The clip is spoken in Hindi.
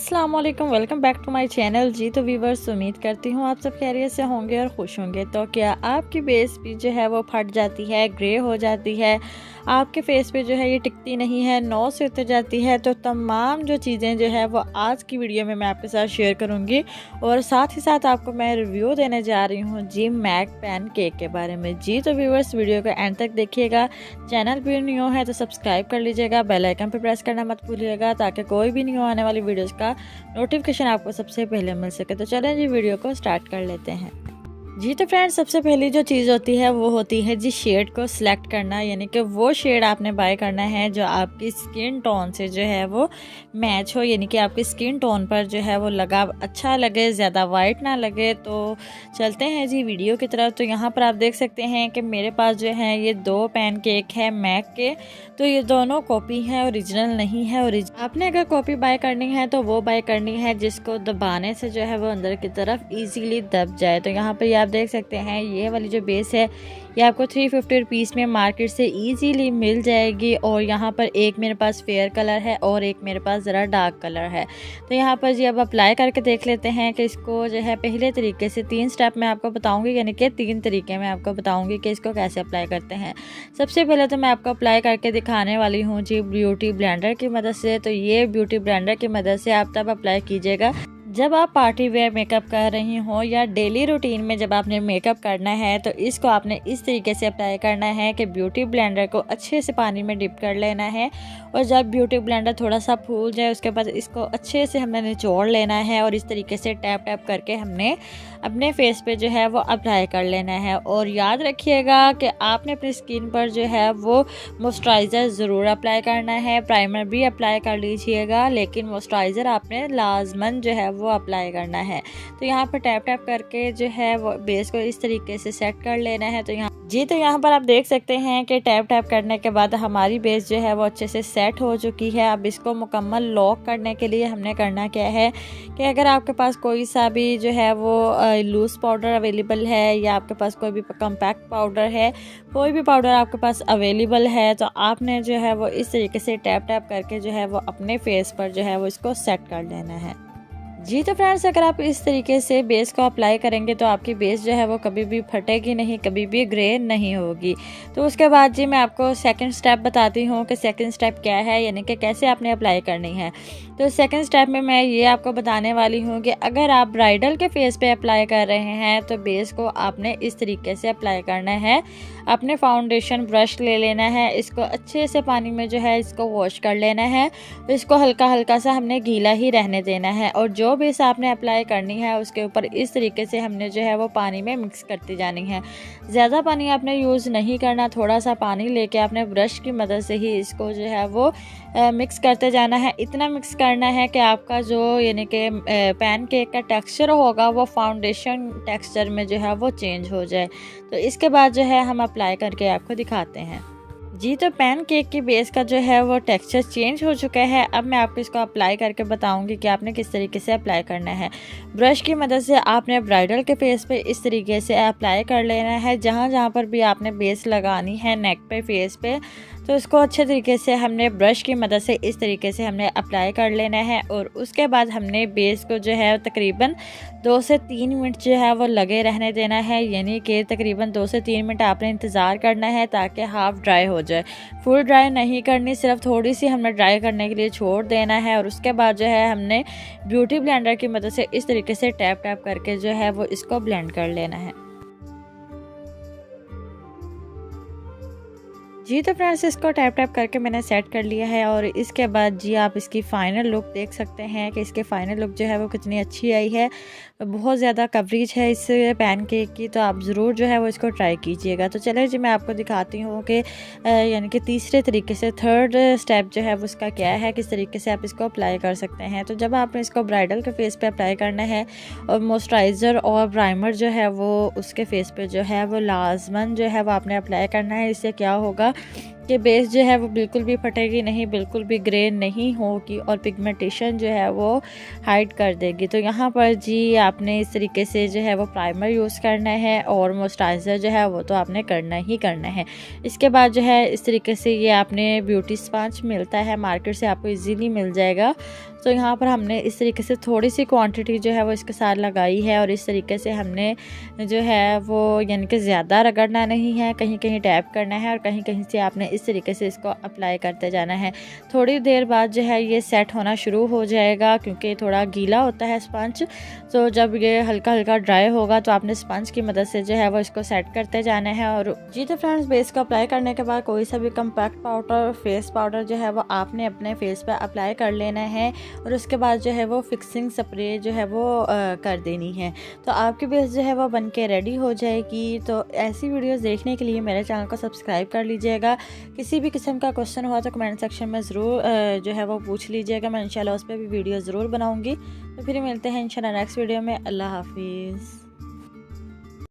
अस्सलाम वालेकुम, welcome back to my channel. जी तो व्यूवर्स, उम्मीद करती हूँ आप सब खैरियत से होंगे और खुश होंगे। तो क्या आपकी बेस भी जो है वो फट जाती है, ग्रे हो जाती है, आपके फेस पे जो है ये टिकती नहीं है, नौ से उतर जाती है, तो तमाम जो चीज़ें जो है वो आज की वीडियो में मैं आपके साथ शेयर करूँगी। और साथ ही साथ आपको मैं रिव्यू देने जा रही हूँ जी मैक पैन केक के बारे में। जी तो व्यूवर्स, वीडियो को एंड तक देखिएगा। चैनल भी न्यू है तो सब्सक्राइब कर लीजिएगा, बेल आइकन पर प्रेस करना मत भूलिएगा ताकि कोई भी न्यू आने वाली वीडियोस का नोटिफिकेशन आपको सबसे पहले मिल सके। तो चलें जी, वीडियो को स्टार्ट कर लेते हैं। जी तो फ्रेंड्स, सबसे पहली जो चीज़ होती है वो होती है जी शेड को सिलेक्ट करना, यानी कि वो शेड आपने बाय करना है जो आपकी स्किन टोन से जो है वो मैच हो, यानी कि आपकी स्किन टोन पर जो है वो लगा अच्छा लगे, ज़्यादा वाइट ना लगे। तो चलते हैं जी वीडियो की तरफ। तो यहाँ पर आप देख सकते हैं कि मेरे पास जो है ये 2 पैन केक है मैक के। तो ये दोनों कॉपी हैं, ओरिजिनल नहीं है। आपने अगर कॉपी बाय करनी है तो वो बाय करनी है जिसको दबाने से जो है वो अंदर की तरफ ईजीली दब जाए। तो यहाँ पर आप देख सकते हैं ये वाली जो बेस है ये आपको 350 रुपीज़ में मार्केट से इजीली मिल जाएगी। और यहाँ पर एक मेरे पास फेयर कलर है और एक मेरे पास ज़रा डार्क कलर है। तो यहाँ पर जी अब अप्लाई करके देख लेते हैं कि इसको जो है पहले तरीके से 3 स्टेप मैं आपको बताऊंगी, यानी कि 3 तरीके मैं आपको बताऊंगी कि इसको कैसे अप्लाई करते हैं। सबसे पहले तो मैं आपको अप्लाई करके दिखाने वाली हूँ जी ब्यूटी ब्लेंडर की मदद से। तो ये ब्यूटी ब्लेंडर की मदद से आप तब अप्लाई कीजिएगा जब आप पार्टी वेयर मेकअप कर रही हो या डेली रूटीन में जब आपने मेकअप करना है। तो इसको आपने इस तरीके से अप्लाई करना है कि ब्यूटी ब्लेंडर को अच्छे से पानी में डिप कर लेना है। और जब ब्यूटी ब्लेंडर थोड़ा सा फूल जाए उसके बाद इसको अच्छे से हमने निचोड़ लेना है और इस तरीके से टैप टैप करके हमने अपने फेस पे जो है वो अप्लाई कर लेना है। और याद रखिएगा कि आपने अपनी स्किन पर जो है वो मॉइस्चराइज़र ज़रूर अप्लाई करना है। प्राइमर भी अप्लाई कर लीजिएगा, लेकिन मॉइस्चराइज़र आपने लाजमन जो है वो अप्लाई करना है। तो यहाँ पर टैप टैप करके जो है वो बेस को इस तरीके से सेट कर लेना है। तो यहाँ पर आप देख सकते हैं कि टैप टैप करने के बाद हमारी बेस जो है वो अच्छे से सेट हो चुकी है। अब इसको मुकम्मल लॉक करने के लिए हमने करना क्या है कि अगर आपके पास कोई सा भी जो है वो लूज़ पाउडर अवेलेबल है या आपके पास कोई भी कम्पैक्ट पाउडर है, कोई भी पाउडर आपके पास अवेलेबल है, तो आपने जो है वो इस तरीके से टैप टैप करके जो है वो अपने फेस पर जो है वो इसको सेट कर लेना है। जी तो फ्रेंड्स, अगर आप इस तरीके से बेस को अप्लाई करेंगे तो आपकी बेस जो है वो कभी भी फटेगी नहीं, कभी भी ग्रे नहीं होगी। तो उसके बाद जी मैं आपको सेकंड स्टेप बताती हूँ कि सेकंड स्टेप क्या है, यानी कि कैसे आपने अप्लाई करनी है। तो सेकंड स्टेप में मैं ये आपको बताने वाली हूँ कि अगर आप ब्राइडल के फेस पे अप्लाई कर रहे हैं तो बेस को आपने इस तरीके से अप्लाई करना है। अपने फाउंडेशन ब्रश ले लेना है, इसको अच्छे से पानी में जो है इसको वॉश कर लेना है। इसको हल्का हल्का सा हमने गीला ही रहने देना है और जो बेस आपने अप्लाई करनी है उसके ऊपर इस तरीके से हमने जो है वो पानी में मिक्स करती जानी है। ज़्यादा पानी आपने यूज़ नहीं करना, थोड़ा सा पानी लेके आपने ब्रश की मदद से ही इसको जो है वो मिक्स करते जाना है। इतना मिक्स करना है कि आपका जो यानी कि पैन केक का टेक्सचर होगा वो फाउंडेशन टेक्सचर में जो है वो चेंज हो जाए। तो इसके बाद जो है हम अप्लाई करके आपको दिखाते हैं। जी तो पैन केक की बेस का जो है वो टेक्सचर चेंज हो चुका है। अब मैं आपको इसको अप्लाई करके बताऊंगी कि आपने किस तरीके से अप्लाई करना है। ब्रश की मदद से आपने ब्राइडल के फेस पे इस तरीके से अप्लाई कर लेना है। जहाँ जहाँ पर भी आपने बेस लगानी है नेक पे, फेस पे, तो इसको अच्छे तरीके से हमने ब्रश की मदद से इस तरीके से हमने अप्लाई कर लेना है। और उसके बाद हमने बेस को जो है तकरीबन 2 से 3 मिनट जो है वो लगे रहने देना है, यानी कि तकरीबन 2 से 3 मिनट आपने इंतज़ार करना है ताकि हाफ़ ड्राई हो जाए। फुल ड्राई नहीं करनी, सिर्फ थोड़ी सी हमने ड्राई करने के लिए छोड़ देना है। और उसके बाद जो है हमने ब्यूटी ब्लेंडर की मदद से इस तरीके से टैप टैप करके जो है वो इसको ब्लेंड कर लेना है। जी तो फ्रेंड्स, इसको टैप टैप करके मैंने सेट कर लिया है। और इसके बाद जी आप इसकी फ़ाइनल लुक देख सकते हैं कि इसकी फ़ाइनल लुक जो है वो कितनी अच्छी आई है। बहुत ज़्यादा कवरेज है इस पैन केक की, तो आप ज़रूर जो है वो इसको ट्राई कीजिएगा। तो चलिए जी मैं आपको दिखाती हूँ कि यानी कि तीसरे तरीके से थर्ड स्टेप जो है वो उसका क्या है, किस तरीके से आप इसको अप्लाई कर सकते हैं। तो जब आपने इसको ब्राइडल के फेस पे अप्लाई करना है और मॉइस्चराइज़र और प्राइमर जो है वो उसके फेस पे जो है वो लाजमन जो है वो आपने अप्लाई करना है। इससे क्या होगा कि बेस जो है वो बिल्कुल भी फटेगी नहीं, बिल्कुल भी ग्रे नहीं होगी और पिगमेंटेशन जो है वो हाइड कर देगी। तो यहाँ पर जी आपने इस तरीके से जो है वो प्राइमर यूज़ करना है और मॉइस्चराइज़र जो है वो तो आपने करना ही करना है। इसके बाद जो है इस तरीके से ये आपने ब्यूटी स्पंज मिलता है मार्केट से, आपको इजीली मिल जाएगा। तो यहाँ पर हमने इस तरीके से थोड़ी सी क्वांटिटी जो है वो इसके साथ लगाई है और इस तरीके से हमने जो है वो यानी कि ज़्यादा रगड़ना नहीं है, कहीं कहीं टैप करना है और कहीं कहीं से आपने इस तरीके से इसको अप्लाई करते जाना है। थोड़ी देर बाद जो है ये सेट होना शुरू हो जाएगा क्योंकि थोड़ा गीला होता है स्पंज। तो जब ये हल्का हल्का ड्राई होगा तो आपने स्पंज की मदद से जो है वो इसको सेट करते जाना है। और जी तो फ्रेंड्स, बेस को अप्लाई करने के बाद कोई सा भी कम्पैक्ट पाउडर, फेस पाउडर जो है वो आपने अपने फेस पर अप्लाई कर लेना है और उसके बाद जो है वो फिक्सिंग स्प्रे जो है वो कर देनी है। तो आपकी बेस जो है वो बन के रेडी हो जाएगी। तो ऐसी वीडियोस देखने के लिए मेरे चैनल को सब्सक्राइब कर लीजिएगा। किसी भी किस्म का क्वेश्चन हुआ तो कमेंट सेक्शन में ज़रूर जो है वो पूछ लीजिएगा, मैं इंशाल्लाह उस पर भी वीडियो ज़रूर बनाऊँगी। तो फिर मिलते हैं इंशाल्लाह नेक्स्ट वीडियो में। अल्लाह हाफिज़।